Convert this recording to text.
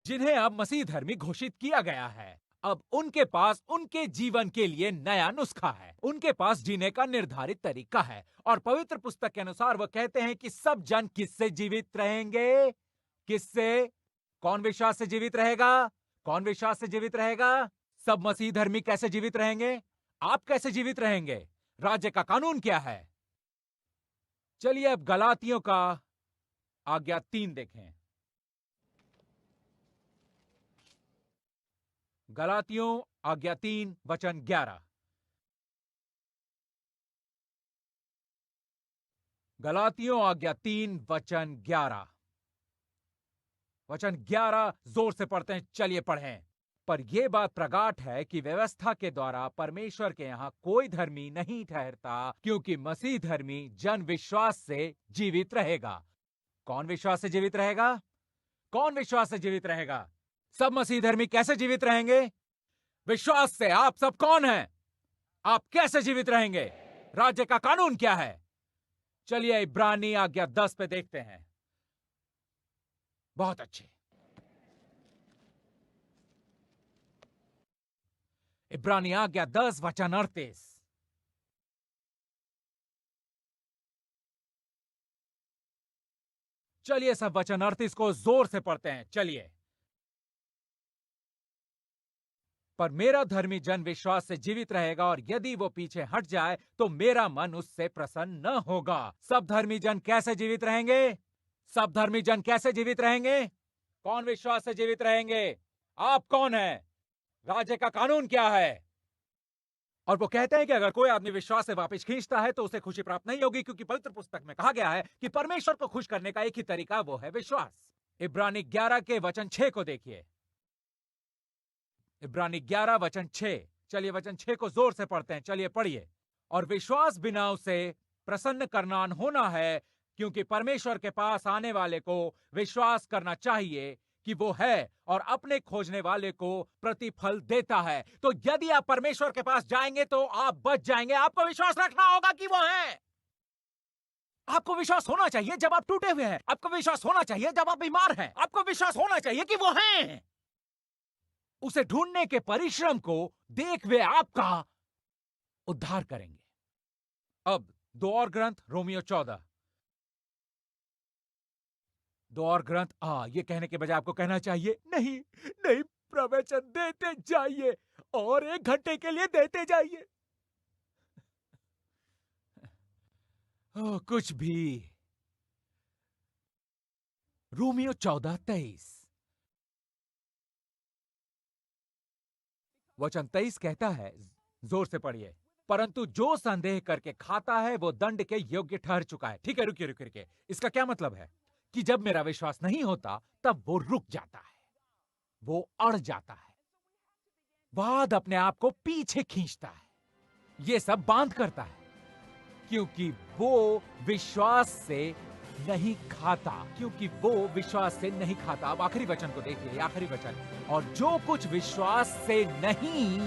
जिन्हें अब मसीह धर्मी घोषित किया गया है। अब उनके पास उनके जीवन के लिए नया नुस्खा है। उनके पास जीने का निर्धारित तरीका है और पवित्र पुस्तक के अनुसार वह कहते हैं कि सब जन किससे जीवित रहेंगे? किससे? कौन विश्वास से जीवित रहेगा? कौन विश्वास से जीवित रहेगा? सब मसीह धर्मी कैसे जीवित रहेंगे? आप कैसे जीवित रहेंगे? राज्य का कानून क्या है? चलिए अब गलातियों का आज्ञा 3 देखें। गलातियों आज्ञा 3 वचन 11। गलातियों आज्ञा 3 वचन 11। वचन 11 जोर से पढ़ते हैं, चलिए पढ़ें। पर यह बात प्रगाट है कि व्यवस्था के द्वारा परमेश्वर के यहां कोई धर्मी नहीं ठहरता, क्योंकि मसीह धर्मी जन विश्वास से जीवित रहेगा। कौन विश्वास से जीवित रहेगा? कौन विश्वास से जीवित रहेगा? सब मसीह धर्मी कैसे जीवित रहेंगे? विश्वास से। आप सब कौन हैं? आप कैसे जीवित रहेंगे? राज्य का कानून क्या है? चलिए इब्रानी आज्ञा 10 पे देखते हैं। बहुत अच्छे। इब्रानी आज्ञा 10 वचन 38। चलिए सब वचन 38 को जोर से पढ़ते हैं, चलिए। पर मेरा धर्मी जन विश्वास से जीवित रहेगा, और यदि वो पीछे हट जाए तो मेरा मन उससे प्रसन्न न होगा। सब धर्मी जन कैसे जीवित रहेंगे? सब धर्मी जन कैसे जीवित रहेंगे? कौन विश्वास से जीवित रहेंगे? आप कौन हैं? राज्य का कानून क्या है? और वो कहते हैं कि अगर कोई आदमी विश्वास से वापस खींचता है तो उसे खुशी प्राप्त नहीं होगी, क्योंकि पवित्र पुस्तक में कहा गया है कि परमेश्वर को खुश करने का एक ही तरीका, वो है विश्वास। इब्रानी 11 के वचन 6 को देखिए। इब्रानी 11 वचन 6। चलिए वचन 6 को जोर से पढ़ते हैं, चलिए पढ़िए। और विश्वास बिना उसे प्रसन्न करना होना है, क्योंकि परमेश्वर के पास आने वाले को विश्वास करना चाहिए कि वो है, और अपने खोजने वाले को प्रतिफल देता है। तो यदि आप परमेश्वर के पास जाएंगे तो आप बच जाएंगे। आपको विश्वास रखना होगा कि वो है। आपको विश्वास होना चाहिए जब आप टूटे हुए हैं। आपको विश्वास होना चाहिए जब आप बीमार हैं। आपको विश्वास होना चाहिए कि वो हैं। उसे ढूंढने के परिश्रम को देख वे आपका उद्धार करेंगे। अब दो और ग्रंथ, रोमियो 14। दो और ग्रंथ। ये कहने के बजाय आपको कहना चाहिए, नहीं नहीं, प्रवचन देते जाइए और 1 घंटे के लिए देते जाइए। कुछ भी। रोमियो 14:23 वचन 23 कहता है, जोर से पढ़िए। परंतु जो संदेह करके खाता है वो दंड के योग्य ठहर चुका है। ठीक है, रुकिए रुकिए रुकिए। इसका क्या मतलब है? कि जब मेरा विश्वास नहीं होता तब वो रुक जाता है, वो अड़ जाता है, वाद अपने आप को पीछे खींचता है, ये सब बांध करता है, क्योंकि वो विश्वास से नहीं खाता। क्योंकि वो विश्वास से नहीं खाता। अब आखिरी वचन को देखिए, आखिरी वचन। और जो कुछ विश्वास से नहीं